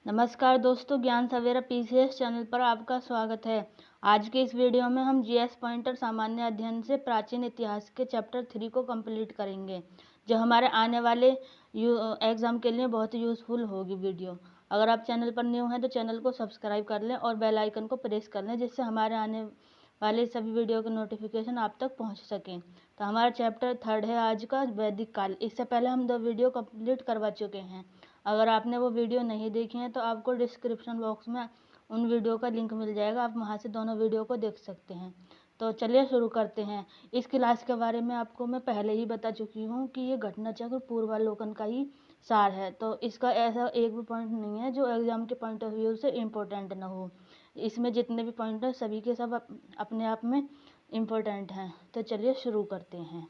नमस्कार दोस्तों, ज्ञान सवेरा पीसीएस चैनल पर आपका स्वागत है। आज के इस वीडियो में हम जीएस पॉइंटर सामान्य अध्ययन से प्राचीन इतिहास के चैप्टर 3 को कंप्लीट करेंगे, जो हमारे आने वाले एग्ज़ाम के लिए बहुत यूज़फुल होगी वीडियो। अगर आप चैनल पर न्यू हैं तो चैनल को सब्सक्राइब कर लें और बेल आइकन को प्रेस कर लें, जिससे हमारे आने वाले सभी वीडियो के नोटिफिकेशन आप तक पहुँच सकें। तो हमारा चैप्टर 3 है आज का, वैदिक काल। इससे पहले हम 2 वीडियो कंप्लीट करवा चुके हैं। अगर आपने वो वीडियो नहीं देखी है तो आपको डिस्क्रिप्शन बॉक्स में उन वीडियो का लिंक मिल जाएगा, आप वहां से दोनों वीडियो को देख सकते हैं। तो चलिए शुरू करते हैं। इस क्लास के बारे में आपको मैं पहले ही बता चुकी हूँ कि ये घटना चक्र पूर्वावलोकन का ही सार है। तो इसका ऐसा एक भी पॉइंट नहीं है जो एग्जाम के पॉइंट ऑफ व्यू से इम्पोर्टेंट ना हो। इसमें जितने भी पॉइंट हैं सभी के सब अपने आप में इम्पोर्टेंट हैं। तो चलिए शुरू करते हैं।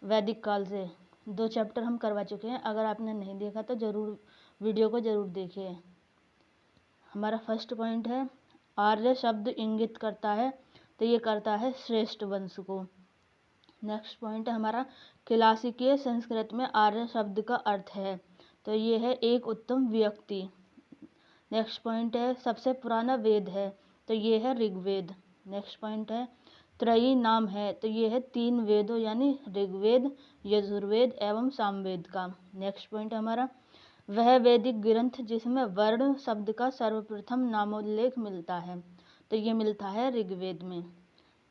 वैदिक काल से 2 चैप्टर हम करवा चुके हैं। अगर आपने नहीं देखा तो ज़रूर वीडियो को ज़रूर देखिए। हमारा फर्स्ट पॉइंट है, आर्य शब्द इंगित करता है, तो ये करता है श्रेष्ठ वंश को। नेक्स्ट पॉइंट है हमारा, क्लासिकीय संस्कृत में आर्य शब्द का अर्थ है, तो ये है एक उत्तम व्यक्ति। नेक्स्ट पॉइंट है, सबसे पुराना वेद है, तो ये है ऋग्वेद। नेक्स्ट पॉइंट है, त्रयी नाम है, तो ये है 3 वेदों यानी ऋग्वेद, यजुर्वेद एवं सामवेद का। नेक्स्ट पॉइंट हमारा, वह वैदिक ग्रंथ जिसमें वर्ण शब्द का सर्वप्रथम नामोल्लेख मिलता है, तो ये मिलता है ऋग्वेद में।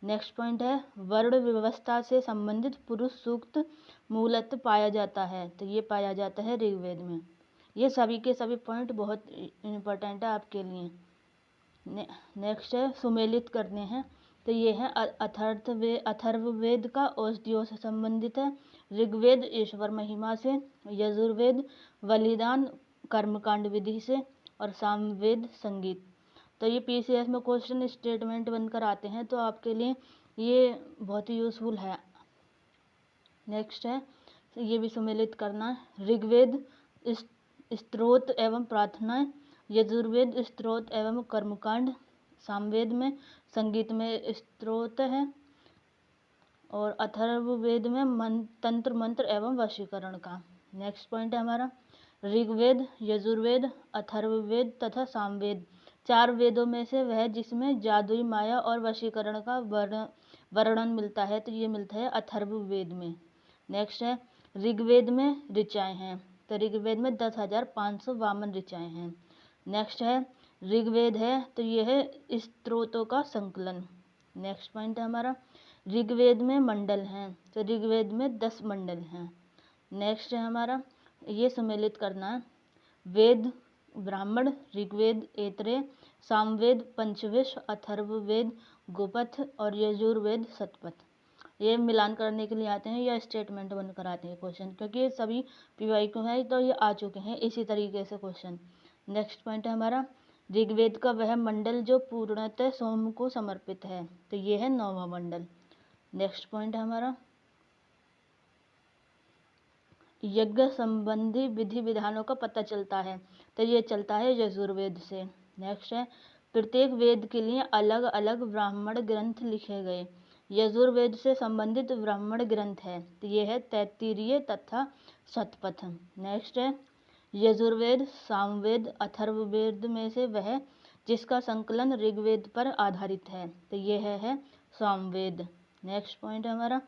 नेक्स्ट पॉइंट है, वर्ण व्यवस्था से संबंधित पुरुष सूक्त मूलतः पाया जाता है, तो ये पाया जाता है ऋग्वेद में। ये सभी के सभी पॉइंट बहुत इम्पोर्टेंट है आपके लिए। नेक्स्ट है, सुमेलित करने हैं, तो ये है अथर्ववेद का औषधियों से संबंधित है, ऋग्वेद ईश्वर महिमा से, यजुर्वेद बलिदान कर्मकांड विधि से और सामवेद संगीत। तो ये पीसीएस में क्वेश्चन स्टेटमेंट बनकर आते हैं, तो आपके लिए ये बहुत ही यूज़फुल है। नेक्स्ट है, ये भी सुमेलित करना, ऋग्वेद स्तोत्र एवं प्रार्थनाएं, यजुर्वेद स्तोत्र एवं कर्मकांड, सामवेद में संगीत में स्तोत्र है और अथर्ववेद में तंत्र मंत्र एवं वशीकरण का। नेक्स्ट पॉइंट है हमारा, ऋग्वेद यजुर्वेद अथर्ववेद तथा सामवेद 4 वेदों में से वह जिसमें जादुई माया और वशीकरण का वर्णन मिलता है, तो ये मिलता है अथर्ववेद में। नेक्स्ट है, ऋग्वेद में ऋचाएँ हैं, तो ऋग्वेद में 10,552 ऋचाएँ हैं। नेक्स्ट है, ऋग्वेद है तो ये है स्तोत्रों का संकलन। नेक्स्ट पॉइंट है हमारा, ऋग्वेद में मंडल हैं, तो ऋग्वेद में 10 मंडल हैं। नेक्स्ट है हमारा, ये सम्मिलित करना है, वेद ब्राह्मण, ऋग्वेद ऐतरेय, सामवेद पंचविश, अथर्ववेद गोपथ और यजुर्वेद शतपथ। ये मिलान करने के लिए आते हैं या स्टेटमेंट बनकर आते हैं क्वेश्चन, क्योंकि ये सभी पीवाईक्यू है तो ये आ चुके हैं इसी तरीके से क्वेश्चन। नेक्स्ट पॉइंट है हमारा, ऋग्वेद का वह मंडल जो पूर्णतः सोम को समर्पित है, तो ये है 9वां मंडल। नेक्स्ट पॉइंट है हमारा, यज्ञ संबंधी विधि विधानों का पता चलता है, तो ये चलता है यजुर्वेद से। नेक्स्ट है, प्रत्येक वेद के लिए अलग अलग ब्राह्मण ग्रंथ लिखे गए, यजुर्वेद से संबंधित ब्राह्मण ग्रंथ है, तो ये है तैत्तिरीय तथा शतपथ। नेक्स्ट है, यजुर्वेद सामवेद अथर्ववेद में से वह जिसका संकलन ऋग्वेद पर आधारित है, तो यह है सामवेद। नेक्स्ट पॉइंट है हमारा,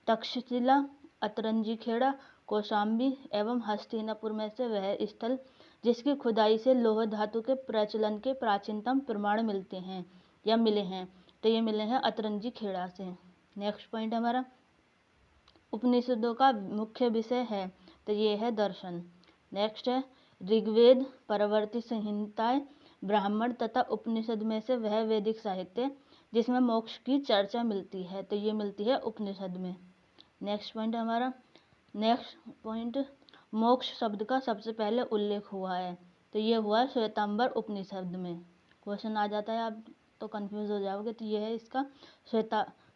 तक्षशिला अतरंजी खेड़ा कौशाम्बी एवं हस्तिनापुर में से वह स्थल जिसकी खुदाई से लौह धातु के प्रचलन के प्राचीनतम प्रमाण मिलते हैं या मिले हैं, तो ये मिले हैं अतरंजी खेड़ा से। नेक्स्ट पॉइंट हमारा, उपनिषदों का मुख्य विषय है, तो ये है दर्शन। नेक्स्ट है, ऋग्वेद परवर्ती संहिताएं ब्राह्मण तथा उपनिषद में से वह वैदिक साहित्य जिसमें मोक्ष की चर्चा मिलती है, तो ये मिलती है उपनिषद में। नेक्स्ट पॉइंट हमारा, नेक्स्ट पॉइंट, मोक्ष शब्द का सबसे पहले उल्लेख हुआ है, तो ये हुआ श्वेतांबर उपनिषद में। क्वेश्चन आ जाता है, आप तो कंफ्यूज हो जाओगे, तो ये है इसका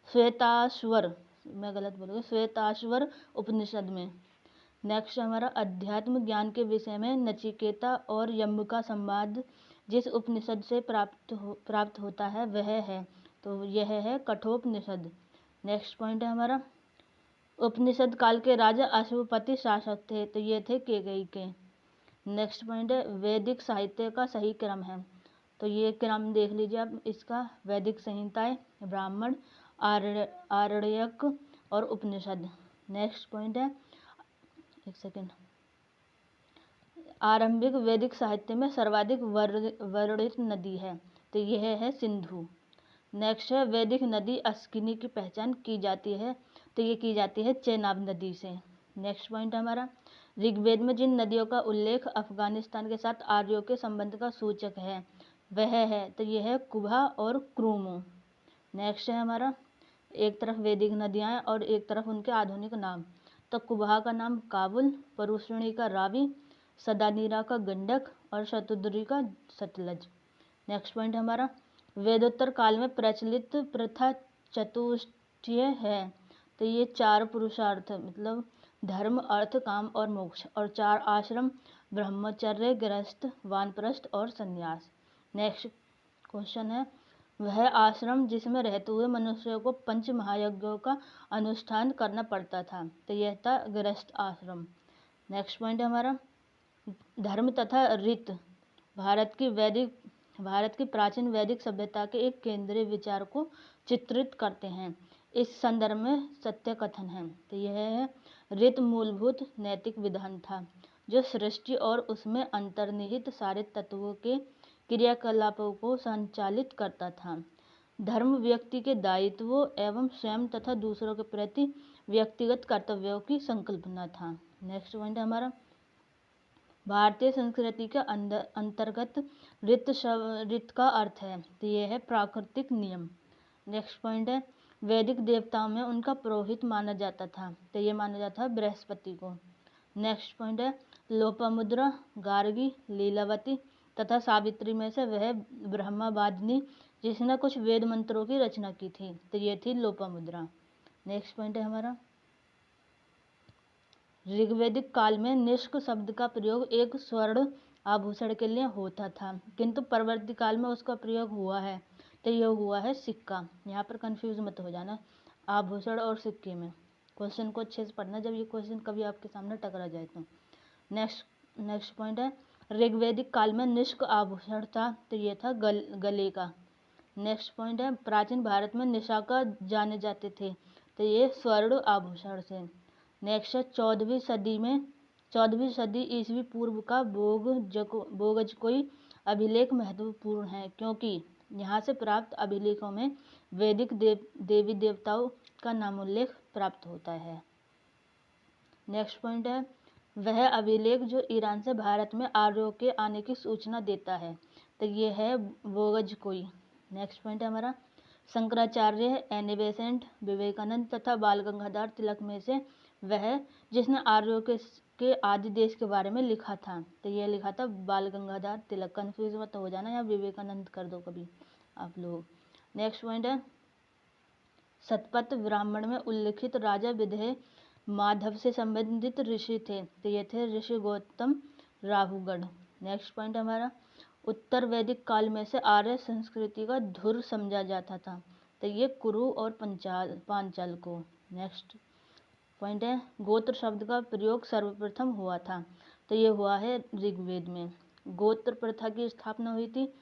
श्वेताश्वर, मैं गलत बोलूँगी, श्वेताश्वर उपनिषद में। नेक्स्ट हमारा, अध्यात्म ज्ञान के विषय में नचिकेता और यम का संवाद जिस उपनिषद से प्राप्त होता है वह है, तो यह है कठोपनिषद। नेक्स्ट पॉइंट है हमारा, उपनिषद काल के राजा अश्वपति शासक थे, तो ये थे केकई के। नेक्स्ट पॉइंट है वैदिक साहित्य का सही क्रम है। तो ये क्रम देख लीजिए आप इसका, वैदिक संहिताएं, ब्राह्मण, आरण्यक और उपनिषद। नेक्स्ट पॉइंट है, एक सेकेंड, आरंभिक वैदिक साहित्य में सर्वाधिक वर्णित नदी है, तो यह है सिंधु। नेक्स्ट है वैदिक नदी अस्किनी की पहचान की जाती है, तो ये की जाती है चेनाब नदी से। नेक्स्ट पॉइंट हमारा, ऋग्वेद में जिन नदियों का उल्लेख अफगानिस्तान के साथ आर्यों के संबंध का सूचक है वह है, तो यह है कुभा और क्रूमो। नेक्स्ट है हमारा, एक तरफ वैदिक नदियाँ हैं और एक तरफ उनके आधुनिक नाम। तो कुभा का नाम काबुल, परुष्णी का रावी, सदानीरा का गंडक और शतुद्री का सतलज। नेक्स्ट पॉइंट हमारा, वेदोत्तर काल में प्रचलित प्रथा चतुष्टय है, तो ये 4 पुरुषार्थ मतलब धर्म, अर्थ, काम और मोक्ष, और 4 आश्रम, ब्रह्मचर्य, गृहस्थ, वानप्रस्थ और संन्यास। नेक्स्ट क्वेश्चन है, वह आश्रम जिसमें रहते हुए मनुष्यों को 5 महायज्ञों का अनुष्ठान करना पड़ता था, तो यह था गृहस्थ आश्रम। नेक्स्ट पॉइंट हमारा, धर्म तथा रीत भारत की प्राचीन वैदिक सभ्यता के एक केंद्रीय विचार को चित्रित करते हैं। इस संदर्भ में सत्य कथन है, तो यह है रीत मूलभूत नैतिक विधान था जो सृष्टि और उसमें अंतर्निहित सारे तत्वों के क्रियाकलापों को संचालित करता था। धर्म व्यक्ति के दायित्वों एवं स्वयं तथा दूसरों के प्रति व्यक्तिगत कर्तव्यों की संकल्पना था। नेक्स्ट पॉइंट हमारा, भारतीय संस्कृति के अंतर्गत रीत का अर्थ है, तो यह है प्राकृतिक नियम। नेक्स्ट पॉइंट है, वैदिक देवताओं में उनका पुरोहित माना जाता था, तो ये माना जाता है बृहस्पति को। नेक्स्ट पॉइंट है, लोपामुद्रा, गार्गी, लीलावती तथा सावित्री में से वह ब्रह्मवादिनी जिसने कुछ वेद मंत्रों की रचना की थी, तो ये थी लोपामुद्रा। नेक्स्ट पॉइंट है हमारा, ऋग्वैदिक काल में निष्क शब्द का प्रयोग एक स्वर्ण आभूषण के लिए होता था, किंतु परवर्ती काल में उसका प्रयोग हुआ है, तो यह हुआ है सिक्का। यहाँ पर कंफ्यूज मत हो जाना आभूषण और सिक्के में। क्वेश्चन को अच्छे से पढ़ना जब ये क्वेश्चन कभी आपके सामने टकरा जाए तो। नेक्स्ट पॉइंट है, ऋग्वैदिक काल में निष्क आभूषण था, तो ये था गले का। नेक्स्ट पॉइंट है, प्राचीन भारत में निशाका जाने जाते थे, तो ये स्वर्ण आभूषण थे। नेक्स्ट है, 14वीं सदी ईस्वी पूर्व का बोगजकोई अभिलेख महत्वपूर्ण है क्योंकि यहाँ से प्राप्त अभिलेखों में वैदिक देवी देवताओं का नामोल्लेख प्राप्त होता है। नेक्स्ट पॉइंट है, वह अभिलेख जो ईरान से भारत में आर्यों के आने की सूचना देता है, तो ये है बोगजकोई। नेक्स्ट पॉइंट है हमारा, शंकराचार्य, एनी बेसेंट, विवेकानंद तथा बाल गंगाधर तिलक में से वह जिसने आर्यों के आदि देश के बारे में लिखा था, तो यह लिखा था बाल गंगाधर तिलक। कंफ्यूज मत हो जाना या विवेकानंद कर दो कभी आप लोग। नेक्स्ट पॉइंट है, शतपथ ब्राह्मण में उल्लिखित राजा विदेह माधव से संबंधित ऋषि थे, तो ये थे ऋषि गौतम राहुगढ़। नेक्स्ट पॉइंट हमारा, उत्तर वैदिक काल में से आर्य संस्कृति का धुर समझा जाता था, तो ये कुरु और पांचाल को। नेक्स्ट पॉइंट है, गोत्र शब्द का प्रयोग सर्वप्रथम हुआ था, तो ये हुआ है ऋग्वेद में। गोत्र प्रथा की स्थापना हुई थी,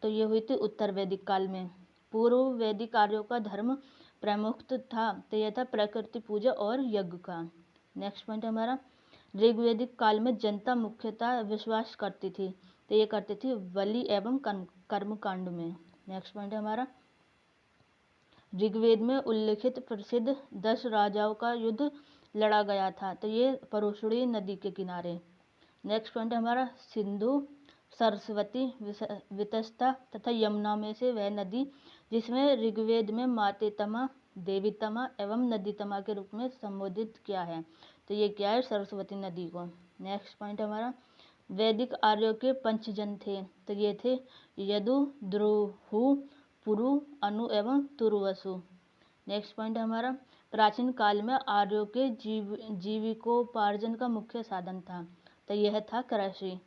तो ये हुई थी उत्तर वैदिक काल में। पूर्व वैदिक आर्यों का धर्म प्रमुख था, तो यह था प्रकृति पूजा और यज्ञ का। नेक्स्ट पॉइंट हमारा, ऋग्वैदिक काल में जनता मुख्यतः विश्वास करती थी, तो ये करती थी बलि एवं कर्मकांड में। नेक्स्ट पॉइंट हमारा, ऋग्वेद में उल्लिखित प्रसिद्ध 10 राजाओं का युद्ध लड़ा गया था, तो ये परुष्णी नदी के किनारे। नेक्स्ट पॉइंट हमारा, सिंधु, सरस्वती, वितस्ता तथा यमुना में से वह नदी जिसमें ऋग्वेद में मातेतमा, देवीतमा एवं नदीतमा के रूप में संबोधित किया है, तो ये क्या है, सरस्वती नदी को। नेक्स्ट पॉइंट हमारा, वैदिक आर्यों के पंचजन थे, तो ये थे यदु, द्रुहु, पुरु, अनु एवं तुर्वसु। नेक्स्ट पॉइंट हमारा, प्राचीन काल में आर्यों के जीविकोपार्जन का मुख्य साधन था, तो यह था कृषि।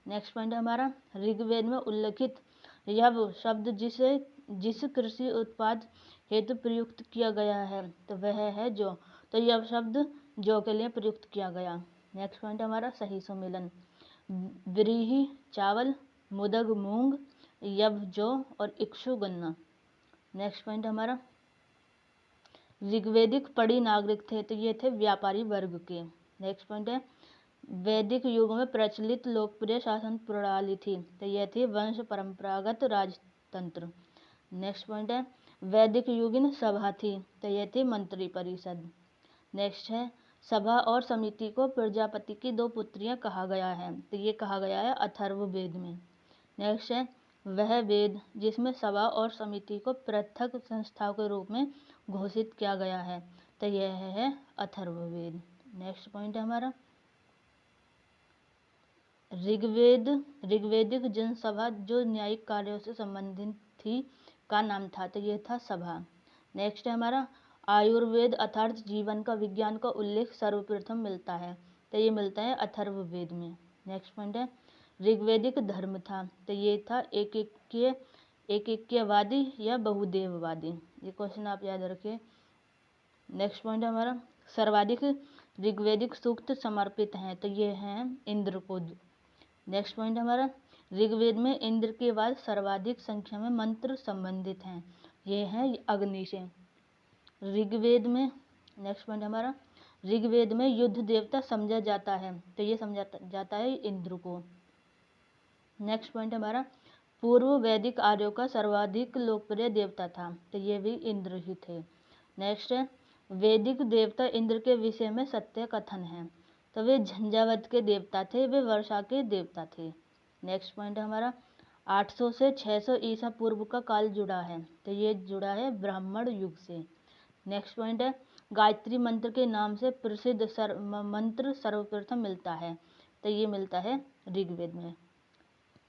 नेक्स्ट पॉइंट हमारा, ऋग्वेद में उल्लिखित यव शब्द जिस कृषि उत्पाद हेतु प्रयुक्त किया गया है, तो वह है जौ, तो यव शब्द जौ के लिए प्रयुक्त किया गया। नेक्स्ट पॉइंट हमारा, सही सुमेलन। व्रीहि चावल, मुदग मूंग, यव जौ और इक्षु गन्ना। नेक्स्ट पॉइंट हमारा, ऋग्वेदिक पढ़ी नागरिक थे तो ये थे व्यापारी वर्ग के। नेक्स्ट पॉइंट है, वैदिक युग में प्रचलित लोकप्रिय शासन प्रणाली थी तो यह थी वंश परंपरागत राजतंत्र। नेक्स्ट पॉइंट है, वैदिक युगीन सभा थी तो यह थी मंत्री परिषद। नेक्स्ट है, सभा और समिति को प्रजापति की दो पुत्रियां कहा गया है तो ये कहा गया है अथर्ववेद में। नेक्स्ट है, वह वेद जिसमें सभा और समिति को पृथक संस्थाओं के रूप में घोषित किया गया है तो यह है अथर्ववेद। नेक्स्ट पॉइंट है हमारा, ऋग्वेदिक जनसभा जो न्यायिक कार्यों से संबंधित थी का नाम था तो यह था सभा। नेक्स्ट है हमारा, आयुर्वेद अर्थात जीवन का विज्ञान का उल्लेख सर्वप्रथम मिलता है तो ये मिलता है अथर्ववेद में। नेक्स्ट पॉइंट है, ऋग्वेदिक धर्म था तो ये था एकैक्यवादी या बहुदेववादी। ये क्वेश्चन आप याद रखिए। नेक्स्ट पॉइंट है हमारा, सर्वाधिक ऋग्वेदिक सूक्त समर्पित हैं तो ये हैं इंद्र को। नेक्स्ट पॉइंट हमारा, ऋग्वेद में इंद्र के बाद सर्वाधिक संख्या में मंत्र संबंधित हैं, ये हैं अग्नि से। ऋग्वेद में, नेक्स्ट पॉइंट हमारा, ऋग्वेद में युद्ध देवता समझा जाता है तो ये समझा जाता है इंद्र को। नेक्स्ट पॉइंट हमारा, पूर्व वैदिक आर्यों का सर्वाधिक लोकप्रिय देवता था तो ये भी इंद्र ही थे। नेक्स्ट है, वैदिक देवता इंद्र के विषय में सत्य कथन है तो वे झंझावत के देवता थे, वे वर्षा के देवता थे। नेक्स्ट पॉइंट हमारा, 800 से 600 ईसा पूर्व का काल जुड़ा है तो ये जुड़ा है ब्राह्मण युग से। नेक्स्ट पॉइंट है, गायत्री मंत्र के नाम से प्रसिद्ध मंत्र सर्वप्रथम मिलता है तो ये मिलता है ऋग्वेद में।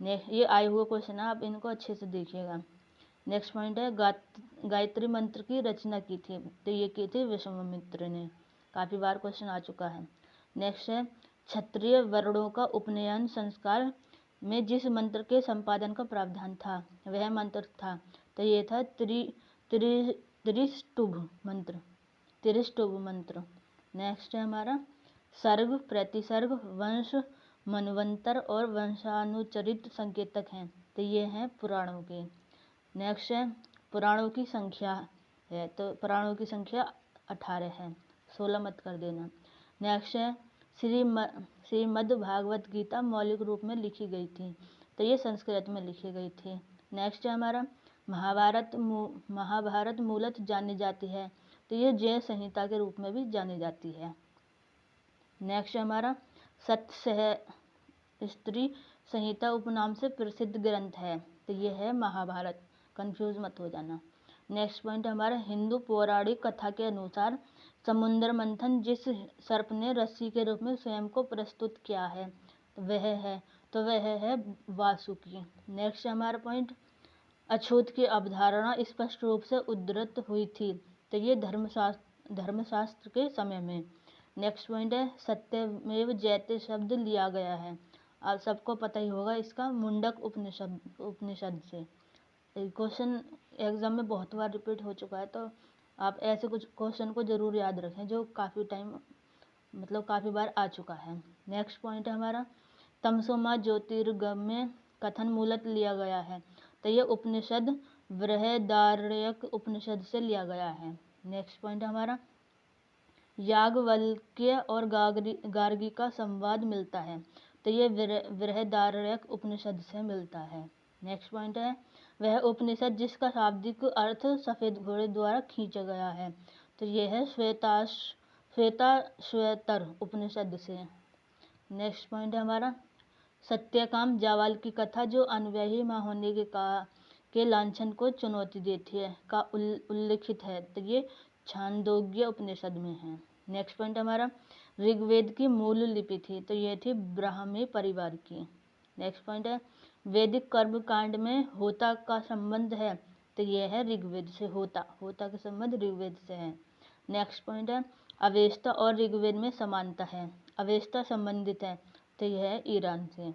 ये आए हुए क्वेश्चन है, आप इनको अच्छे से देखिएगा। नेक्स्ट पॉइंट है, गायत्री मंत्र की रचना की थी तो ये की थी विश्वामित्र ने, काफ़ी बार क्वेश्चन आ चुका है। नेक्स्ट है, क्षत्रिय वर्णों का उपनयन संस्कार में जिस मंत्र के संपादन का प्रावधान था वह मंत्र था तो ये था त्रिष्टुभ मंत्र। नेक्स्ट है हमारा, सर्ग, प्रतिसर्ग, वंश, मनवंतर और वंशानुचरित संकेतक हैं तो ये हैं पुराणों के। नेक्स्ट है, पुराणों की संख्या है तो पुराणों की संख्या 18 है, 16 मत कर देना। नेक्स्ट है, श्रीमद् भागवत गीता मौलिक रूप में लिखी गई थी तो ये संस्कृत में लिखी गई थी। नेक्स्ट है हमारा, महाभारत मूलत जानी जाती है तो ये जय संहिता के रूप में भी जानी जाती है। नेक्स्ट हमारा, सप्तस्त्री संहिता उपनाम से प्रसिद्ध ग्रंथ है तो ये है महाभारत, कंफ्यूज मत हो जाना। नेक्स्ट पॉइंट हमारा, हिंदू पौराणिक कथा के अनुसार समुद्र मंथन जिस सर्प ने रस्सी के रूप में स्वयं को प्रस्तुत किया है वह है वासुकी। नेक्स्ट हमारा पॉइंट, अछूत की अवधारणा स्पष्ट रूप से उद्धृत हुई थी तो ये धर्मशास्त्र के समय में। नेक्स्ट पॉइंट है, सत्यमेव जयते शब्द लिया गया है, आप सबको पता ही होगा इसका, मुंडक उपनिषद से। क्वेश्चन एग्जाम में बहुत बार रिपीट हो चुका है तो आप ऐसे कुछ क्वेश्चन को ज़रूर याद रखें जो काफ़ी बार आ चुका है। नेक्स्ट पॉइंट है हमारा, तमसोमा ज्योतिर्गम्य कथन मूलत लिया गया है तो ये उपनिषद बृहदारण्यक उपनिषद से लिया गया है। नेक्स्ट पॉइंट हमारा, याज्ञवल्क्य और गार्गी का संवाद मिलता है तो ये बृहदारण्यक उपनिषद से मिलता है। नेक्स्ट पॉइंट है, वह उपनिषद जिसका शाब्दिक अर्थ सफ़ेद घोड़े द्वारा खींचा गया है तो ये है श्वेताश्वतर उपनिषद से। नेक्स्ट पॉइंट है हमारा, सत्यकाम जावाल की कथा जो अनुयायी मां होने के लांछन को चुनौती देती है का उल्लिखित है तो ये छांदोग्य उपनिषद में है। नेक्स्ट पॉइंट हमारा, ऋग्वेद की मूल लिपि थी तो ये थी ब्राह्मी परिवार की। नेक्स्ट पॉइंट है, वैदिक कर्म कांड में होता का संबंध है तो ये है ऋग्वेद से, होता का संबंध ऋग्वेद से है। नेक्स्ट पॉइंट है, अवेस्ता और ऋग्वेद में समानता है, अवेस्ता संबंधित है तो यह है ईरान से।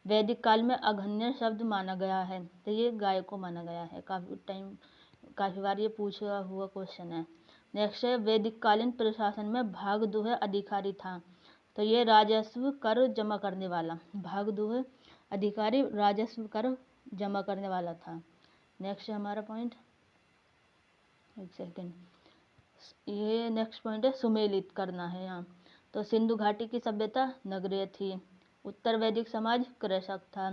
वैदिक काल में अघन्य शब्द माना गया है तो ये गाय को माना गया है, काफ़ी बार ये पूछा हुआ क्वेश्चन है। नेक्स्ट है, वैदिक कालीन प्रशासन में भागदुह अधिकारी था तो ये राजस्व कर जमा करने वाला। भाग 2 है अधिकारी राजस्व कर जमा करने वाला था। नेक्स्ट है हमारा पॉइंट, एक सेकेंड, ये नेक्स्ट पॉइंट है सुमेलित करना है यहाँ। तो सिंधु घाटी की सभ्यता नगरीय थी, उत्तर वैदिक समाज कृषक था,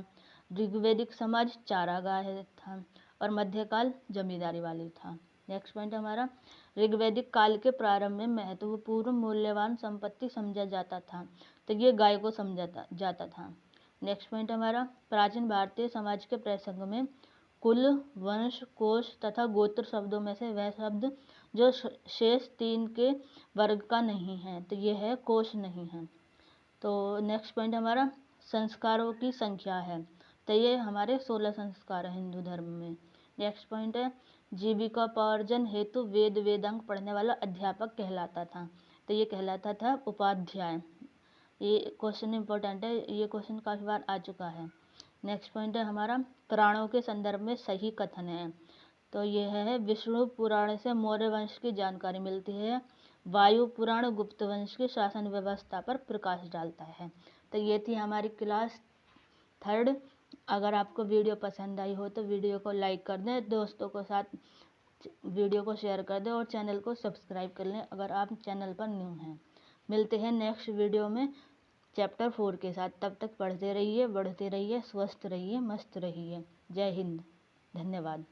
ऋग्वैदिक समाज चारागाह था और मध्यकाल जमींदारी वाली था। नेक्स्ट पॉइंट हमारा ऋग्वैदिक काल के प्रारंभ में महत्वपूर्ण मूल्यवान संपत्ति समझा जाता था, तो ये गाय को समझा जाता था। नेक्स्ट पॉइंट हमारा प्राचीन भारतीय समाज के प्रसंग में कुल, वंश, कोश तथा गोत्र शब्दों में से वह शब्द जो शेष 3 के वर्ग का नहीं है, तो ये है कोश नहीं है। तो नेक्स्ट पॉइंट हमारा संस्कारों की संख्या है, तो ये हमारे 16 संस्कार है हिंदू धर्म में। नेक्स्ट पॉइंट है जीविकोपार्जन हेतु वेद वेदांग पढ़ने वाला अध्यापक कहलाता था, तो ये कहलाता था उपाध्याय। ये क्वेश्चन इंपॉर्टेंट है, ये क्वेश्चन काफ़ी बार आ चुका है। नेक्स्ट पॉइंट है हमारा पुराणों के संदर्भ में सही कथन है, तो यह है विष्णु पुराण से मौर्य वंश की जानकारी मिलती है, वायु पुराण गुप्त वंश की शासन व्यवस्था पर प्रकाश डालता है। तो ये थी हमारी क्लास 3rd। अगर आपको वीडियो पसंद आई हो तो वीडियो को लाइक कर दें, दोस्तों के साथ वीडियो को शेयर कर दें और चैनल को सब्सक्राइब कर लें अगर आप चैनल पर न्यू हैं। मिलते हैं नेक्स्ट वीडियो में चैप्टर 4 के साथ। तब तक पढ़ते रहिए, बढ़ते रहिए, स्वस्थ रहिए, मस्त रहिए। जय हिंद, धन्यवाद।